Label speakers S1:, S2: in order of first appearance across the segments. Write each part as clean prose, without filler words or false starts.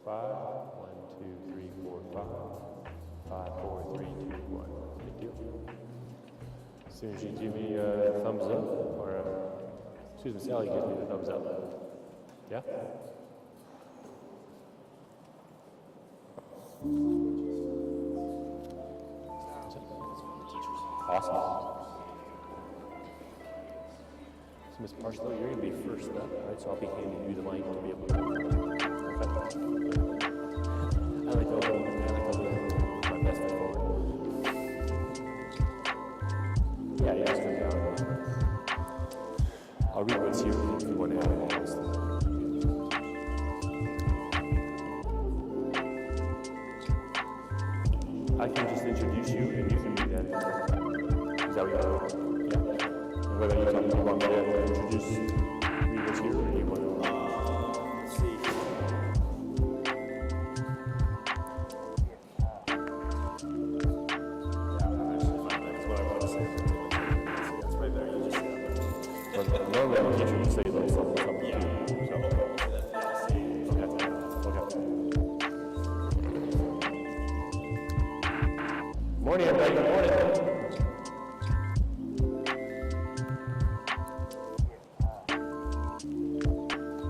S1: 5. 1, 2, 3, 4, 5. 5, 4, 3, 2, 1. Good deal. As soon as you give me a thumbs up, or excuse me, Sally gives me the thumbs up. Yeah? Awesome. So Ms. Parslow, you're going to be first up, right? So I'll be handing you the mic to be able to. Okay. I like to put my best foot forward. Yeah, just come down. I'll read what's here if you want to add anything else. I can just introduce you and you can read that. Is that what you want? Yeah. And whether you want me to introduce, read what's here, or you want to.
S2: Let's see. That's what I want to say. That's right there. You just say that.
S1: Well, normally I'm a teacher, you say a little something.
S2: Yeah.
S1: Morning, everybody. Good morning.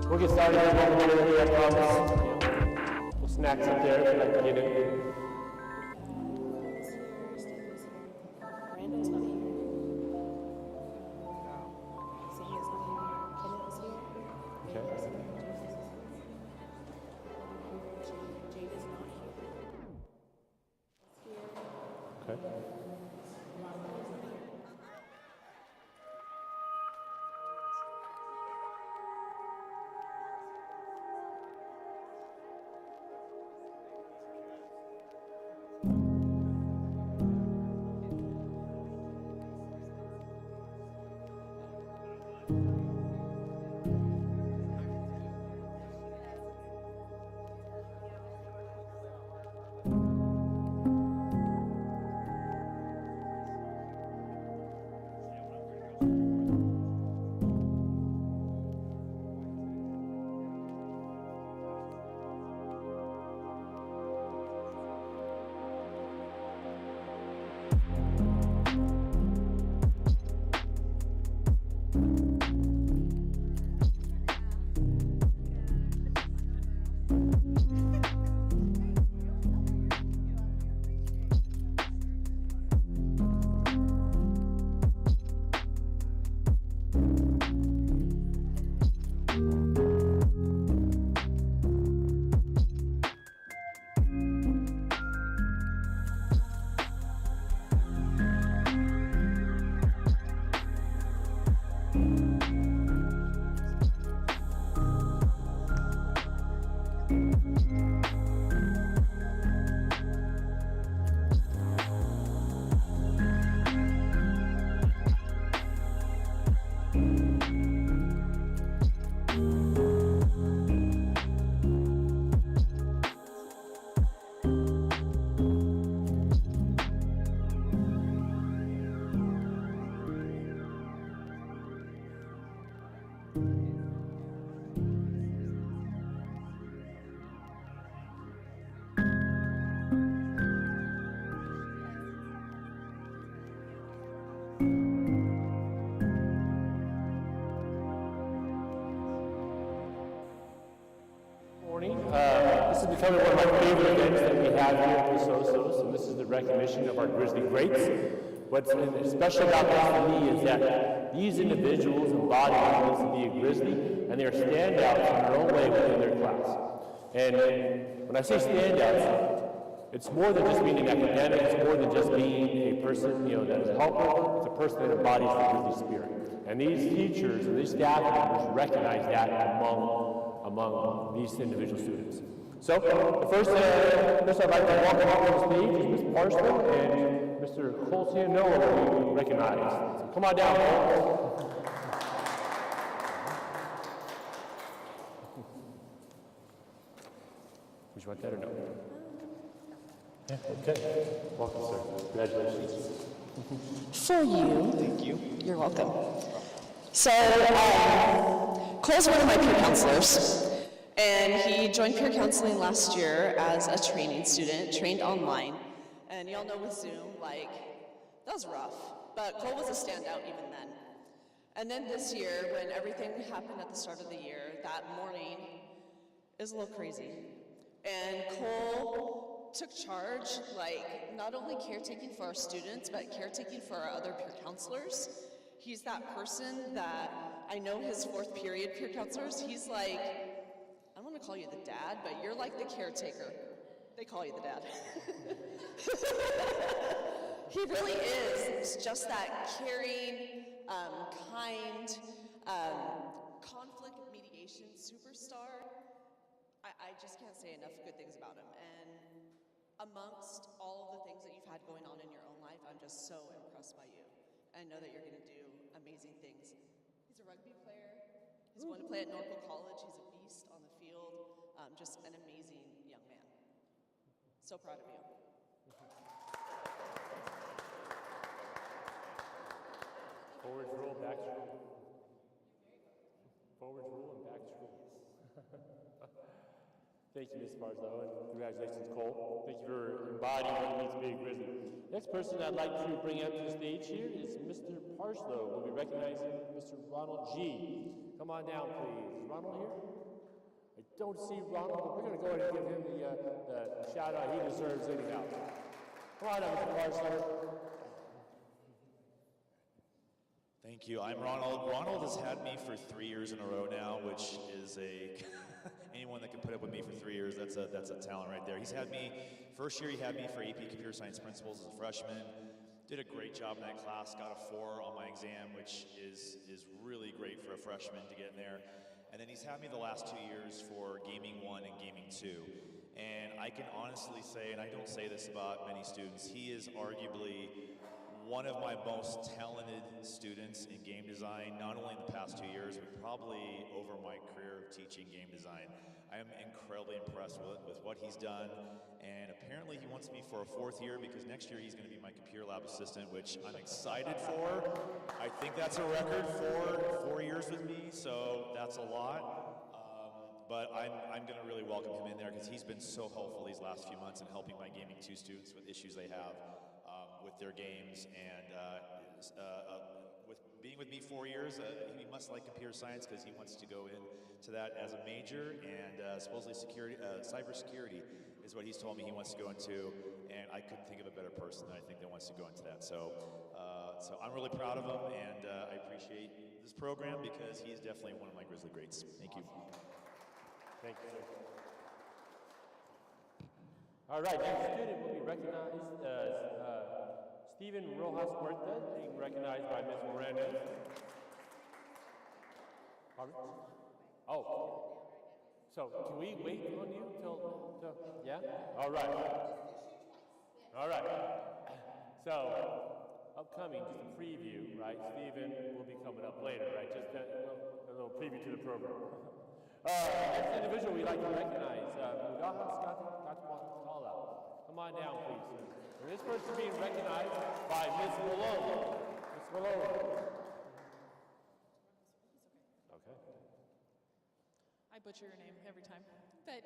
S1: We'll get started in a moment, I promise. We'll snacks up there if you'd like to get in.
S3: Brandon's not here. Samuel's not here. Kenneth is here.
S1: Okay.
S3: Jade is not here.
S1: Okay. This is becoming one of my favorite events that we have here at the So-Sos, and this is the recognition of our Grizzly greats. What's special about this for me is that these individuals embody what it means to be a Grizzly, and they are standouts in their own way within their class. And when I say standouts, it's more than just being an academic, it's more than just being a person, that is a helper, it's a person that embodies the Grizzly spirit. And these teachers and these staff members recognize that among these individual students. So, first I'd like to welcome up on the stage is Ms. Parslow and Mr. Colcianoa will be recognized. So come on down, Cole. Would you want that or no? Yeah, okay. Welcome, sir. Congratulations.
S4: For you.
S2: Thank you.
S4: You're welcome. So, Cole's one of my peer counselors,
S5: And he joined peer counseling last year as a training student, trained online. And y'all know with Zoom, like, that was rough. But Cole was a standout even then. And then this year, when everything happened at the start of the year, that morning is a little crazy. And Cole took charge, like, not only caretaking for our students, but caretaking for our other peer counselors. He's that person that, I know his fourth period peer counselors, he's like, I don't want to call you the dad, but you're like the caretaker. They call you the dad. He really is. It's just that caring, kind, conflict mediation superstar. I just can't say enough good things about him. And amongst all of the things that you've had going on in your own life, I'm just so impressed by you. I know that you're going to do amazing things. He's a rugby player. He's going to play at Norfolk College. He's a beast on the field. Just an amazing young man. So proud of you.
S1: Forwards roll, backs roll. Forwards roll and backs roll. Thank you, Ms. Parslow, and congratulations, Cole. Thank you for embodying what it means to be a Grizzly. Next person I'd like to bring up to the stage here is Mr. Parslow. We'll be recognizing Mr. Ronald G. Come on down, please. Is Ronald here? I don't see Ronald, but we're going to go ahead and give him the shout out he deserves anyhow. Come on up, Mr. Parslow.
S2: Thank you. I'm Ronald. Ronald has had me for 3 years in a row now, which is anyone that can put up with me for 3 years, that's a talent right there. He's had me, first year he had me for AP Computer Science Principles as a freshman. Did a great job in that class, got a 4 on my exam, which is really great for a freshman to get in there. And then he's had me the last 2 years for Gaming 1 and Gaming 2. And I can honestly say, and I don't say this about many students, he is arguably one of my most talented students in game design, not only in the past 2 years, but probably over my career of teaching game design. I am incredibly impressed with what he's done, and apparently he wants me for a 4th year because next year he's going to be my computer lab assistant, which I'm excited for. I think that's a record for 4 years with me, so that's a lot. But I'm going to really welcome him in there because he's been so helpful these last few months in helping my Gaming 2 students with issues they have with their games, and with being with me 4 years, he must like computer science because he wants to go into that as a major, and supposedly cybersecurity is what he's told me he wants to go into, and I couldn't think of a better person that I think that wants to go into that. So I'm really proud of him, and I appreciate this program because he is definitely one of my Grizzly greats. Thank you.
S1: Thank you, sir. All right, next student will be recognized as Stephen Rojas Huerta, being recognized by Ms. Miranda. Pardon? Oh, so can we wait on you till yeah? All right. All right. So, upcoming, just a preview, right? Stephen will be coming up later, right? Just a little preview to the program. Next individual we'd like to recognize, come on down, please, sir. And this person being recognized by Ms. Malone. Ms. Malone. Okay.
S6: I butcher your name every time. But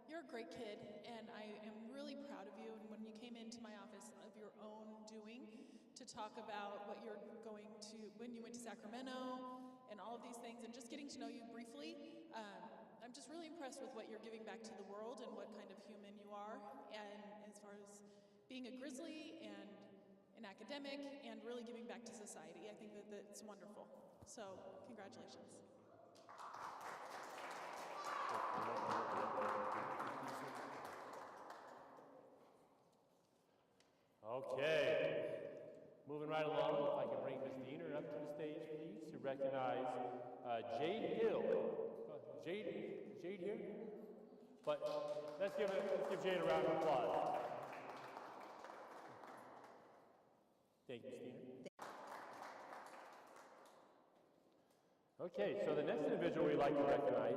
S6: you're a great kid, and I am really proud of you. And when you came into my office of your own doing to talk about what you're going to, when you went to Sacramento, and all of these things, and just getting to know you briefly, I'm just really impressed with what you're giving back to the world and what kind of human you are, and as far as being a Grizzly and an academic and really giving back to society. I think that that's wonderful. So, congratulations.
S1: Okay. Moving right along, if I can bring Ms. Diener up to the stage, please, to recognize Jade Hill. Jade here? But let's give Jade a round of applause. Thank you, Ms. Diener. Okay, so the next individual we'd like to recognize,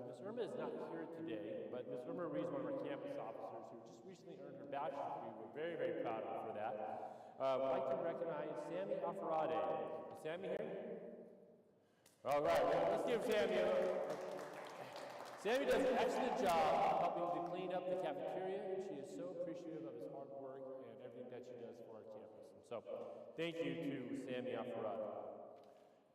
S1: Ms. Irma is not here today, but Ms. Irma Reed is one of our campus officers who just recently earned her bachelor's degree. We're very, very proud of her for that. We'd like to recognize Sammy Afarade. Is Sammy here? All right, let's give Sammy Sammy does an excellent job helping to clean up the cafeteria, and she is so appreciative of his hard work and everything that she does for our campus. And so, thank you to Sammy Alfarad.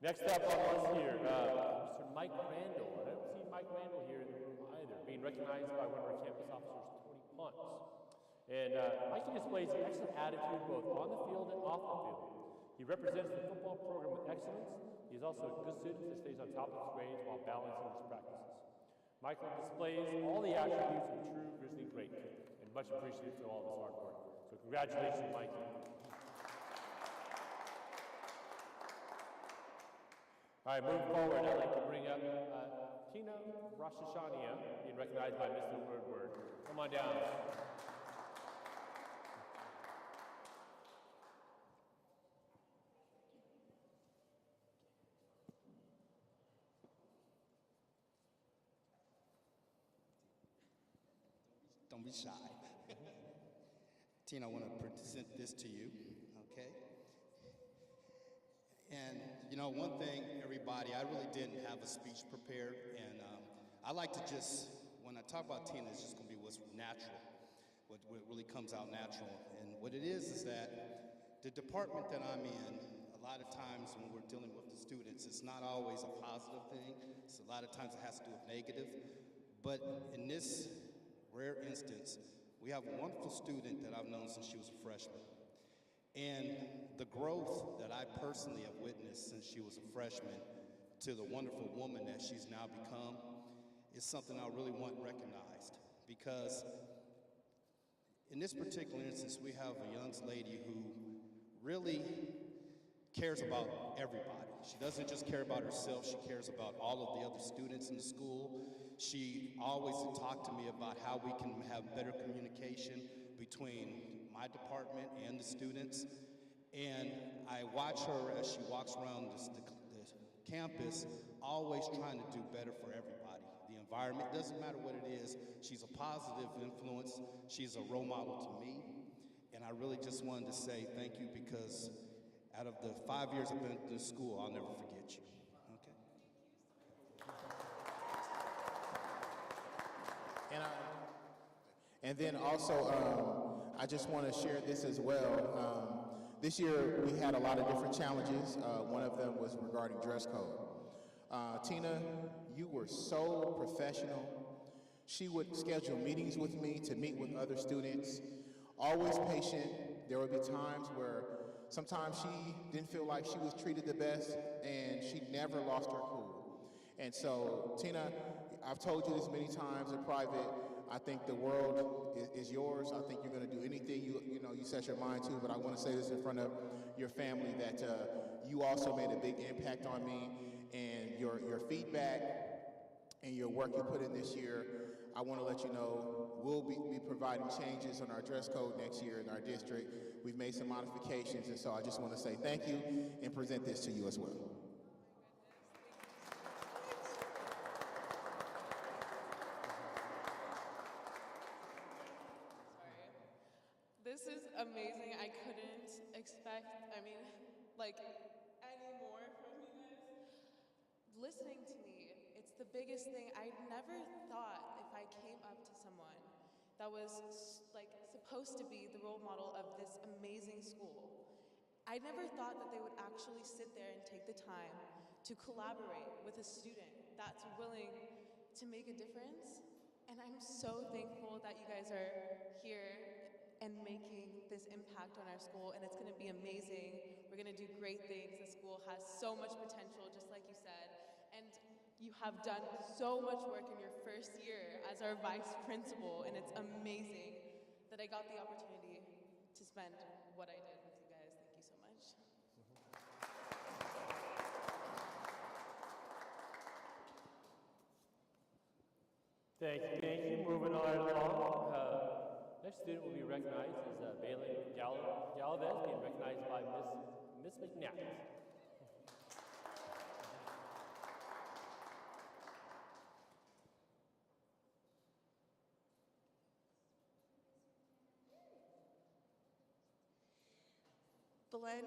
S1: Next up on the list here, Mr. Mike Randall. I don't see Mike Randall here in the room either, being recognized by one of our campus officers, Tony Punts. And Mikey displays an excellent attitude both on the field and off the field. He represents the football program with excellence. He is also a good student that stays on top of his grades while balancing his practices. Michael displays all the attributes of a true Grizzly great and much appreciated for all of his hard work. So congratulations, Mikey. All right, moving forward, I'd like to bring up Tina Rashashania, being recognized by Mr. Word. Come on down.
S7: Don't be shy. Tina, I want to present this to you, okay? And, you know, one thing, everybody, I really didn't have a speech prepared, and I like to just, when I talk about Tina, it's just going to be what's natural, what really comes out natural. And what it is that the department that I'm in, a lot of times when we're dealing with the students, it's not always a positive thing. So a lot of times it has to do with negative. But in this rare instance, we have a wonderful student that I've known since she was a freshman. And the growth that I personally have witnessed since she was a freshman to the wonderful woman that she's now become is something I really want recognized. Because in this particular instance, we have a young lady who really cares about everybody. She doesn't just care about herself, she cares about all of the other students in the school. She always talked to me about how we can have better communication between my department and the students. And I watch her as she walks around the campus, always trying to do better for everybody. The environment, doesn't matter what it is, she's a positive influence, she's a role model to me. And I really just wanted to say thank you, because out of the 5 years I've been to school, I'll never forget you. Okay?
S8: And then also, I just want to share this as well. This year we had a lot of different challenges. One of them was regarding dress code. Tina, you were so professional. She would schedule meetings with me to meet with other students, always patient. There would be times where sometimes she didn't feel like she was treated the best, and she never lost her cool. And so, Tina, I've told you this many times in private, I think the world is yours. I think you're going to do anything you set your mind to, but I want to say this in front of your family, that you also made a big impact on me, and your feedback and your work you put in this year, I want to let you know we'll be providing changes on our dress code next year in our district. We've made some modifications, and so I just want to say thank you and present this to you as well.
S6: This is amazing. I couldn't expect, any more from you guys. Listening to me, it's the biggest thing. I never thought if I came up to someone that was supposed to be the role model of this amazing school, I never thought that they would actually sit there and take the time to collaborate with a student that's willing to make a difference. And I'm so thankful that you guys are here and making this impact on our school, and it's going to be amazing. We're going to do great things. The school has so much potential, just like you said, and you have done so much work in your first year as our vice principal, and it's amazing that I got the opportunity to spend what I did with you guys. Thank you so much.
S1: Thank you. Moving on along. Next student will be recognized as Bailey Galvez, being recognized by Miss McNatt.
S9: Belen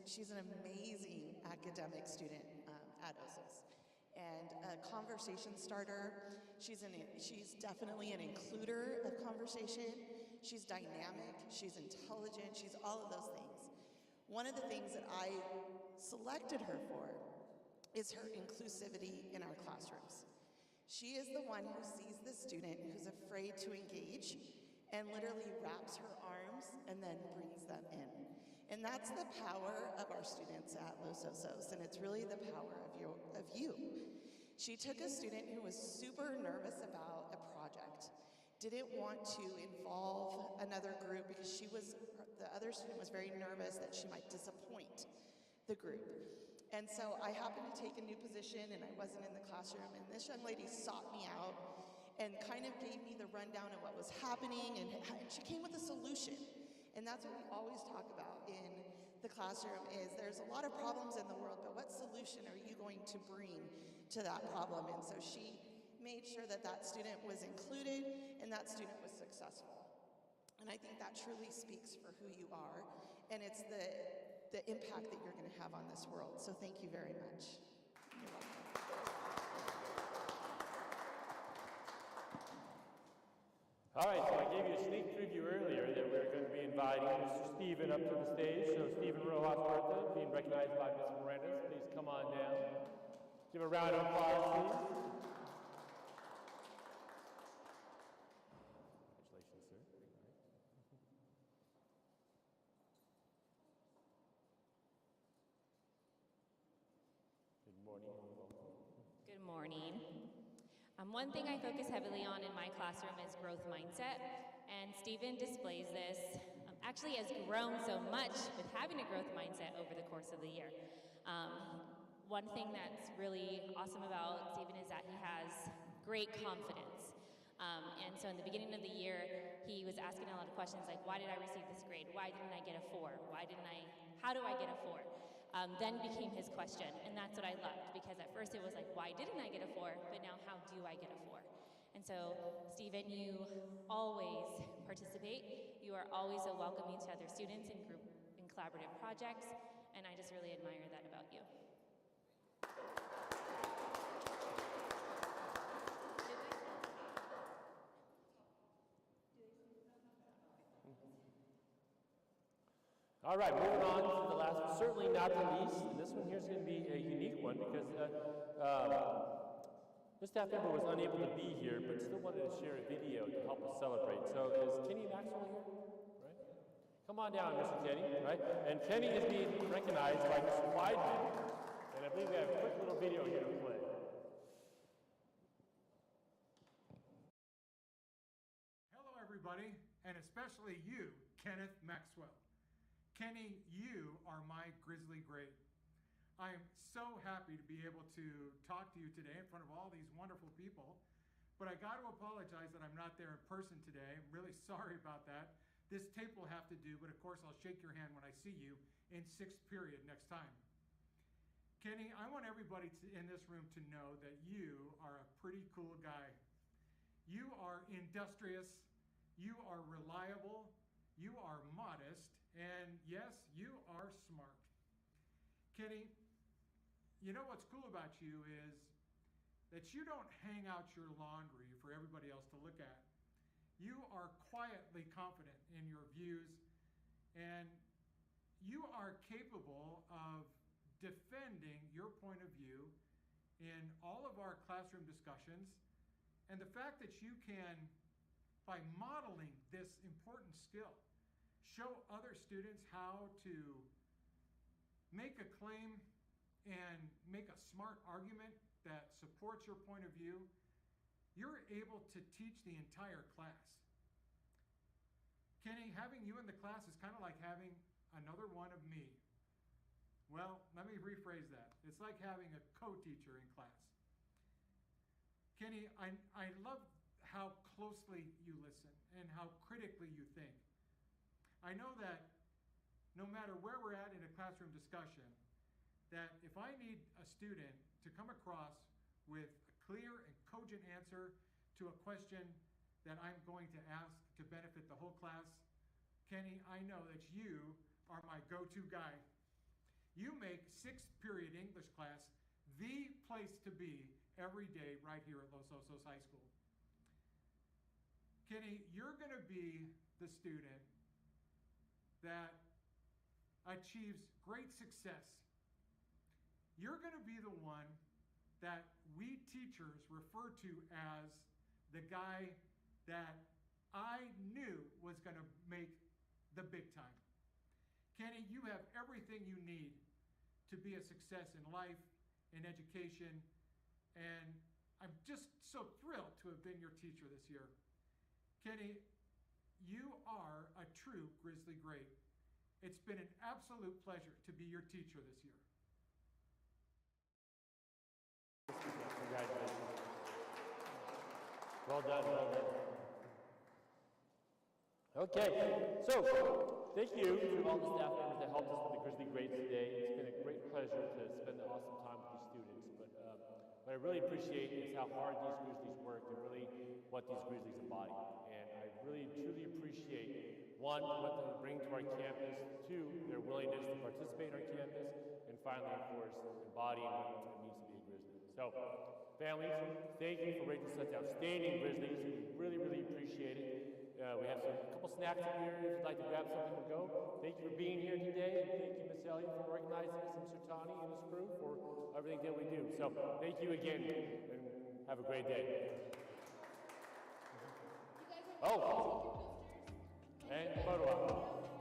S9: she's an amazing academic student at OSIS. and a conversation starter. She's definitely an includer of conversation. She's dynamic, she's intelligent, she's all of those things. One of the things that I selected her for is her inclusivity in our classrooms. She is the one who sees the student who's afraid to engage and literally wraps her arms and then brings them in. And that's the power of our students at Los Osos, and it's really the power of you. She took a student who was super nervous about a project, didn't want to involve another group because the other student was very nervous that she might disappoint the group. And so I happened to take a new position and I wasn't in the classroom, and this young lady sought me out and kind of gave me the rundown of what was happening, and she came with a solution. And that's what we always talk about in the classroom is there's a lot of problems in the world, but what solution are you going to bring to that problem? And so she made sure that that student was included and that student was successful. And I think that truly speaks for who you are, and it's the impact that you're going to have on this world. So thank you very much. You're welcome.
S1: All right, so I gave you a sneak preview earlier that we're going to be inviting Mr. Stephen up to the stage. So Stephen Rojas Huerta, being recognized by Ms. Morales, please come on down. Give a round of applause, please. Congratulations, sir. Good morning and welcome.
S10: Good morning. One thing I focus heavily on in my classroom is growth mindset, and Stephen displays this, actually has grown so much with having a growth mindset over the course of the year. One thing that's really awesome about Stephen is that he has great confidence. And so in the beginning of the year, he was asking a lot of questions like, why did I receive this grade? Why didn't I get a 4? How do I get a 4? Then became his question, and that's what I loved, because at first it was like, why didn't I get a 4? But now, how do I get a 4? And so, Stephen, you always participate. You are always so welcoming to other students in group and collaborative projects, and I just really admire that about you.
S1: All right, moving on to the last one, certainly not the least, and this one here is going to be a unique one because this staff member was unable to be here, but still wanted to share a video to help us celebrate. So is Kenny Maxwell here? Right? Come on down, Mr. Kenny, right? And Kenny is being recognized by Mr. Weidman, and I believe we have a quick little video here to play.
S11: Hello, everybody, and especially you, Kenneth Maxwell. Kenny, you are my Grizzly great. I am so happy to be able to talk to you today in front of all these wonderful people, but I got to apologize that I'm not there in person today. I'm really sorry about that. This tape will have to do, but of course I'll shake your hand when I see you in 6th period next time. Kenny, I want everybody in this room to know that you are a pretty cool guy. You are industrious, you are reliable, you are modest, and yes, you are smart. Kenny, you know what's cool about you is that you don't hang out your laundry for everybody else to look at. You are quietly confident in your views, and you are capable of defending your point of view in all of our classroom discussions. And the fact that you can, by modeling this important skill, show other students how to make a claim and make a smart argument that supports your point of view, you're able to teach the entire class. Kenny, having you in the class is kind of like having another one of me. Well, let me rephrase that. It's like having a co-teacher in class. Kenny, I love how closely you listen and how critically you think. I know that no matter where we're at in a classroom discussion, that if I need a student to come across with a clear and cogent answer to a question that I'm going to ask to benefit the whole class, Kenny, I know that you are my go-to guy. You make 6th period English class the place to be every day right here at Los Osos High School. Kenny, you're going to be the student that achieves great success. You're going to be the one that we teachers refer to as the guy that I knew was going to make the big time. Kenny, you have everything you need to be a success in life, in education, and I'm just so thrilled to have been your teacher this year. Kenny, you are a true Grizzly great. It's been an absolute pleasure to be your teacher this year.
S1: Congratulations. Well done, well done. Okay, so thank you to all the staff members that helped us with the Grizzly Grades today. It's been a great pleasure to spend an awesome time with these students. But what I really appreciate is how hard these Grizzlies work and really what these Grizzlies embody. And I really, truly appreciate, one, what they bring to our campus, two, their willingness to participate in our campus, and finally, of course, embodying what it means to be a Grizzly. So, families, thank you for raising such outstanding Grizzlies. We really, really appreciate it. We have a couple snacks in here. If you'd like to grab something to go. Thank you for being here today, and thank you, Miss Elliott, for organizing this, and Mr. Tani and his crew for everything that we do. So, thank you again, and have a great day. Oh, and photo op.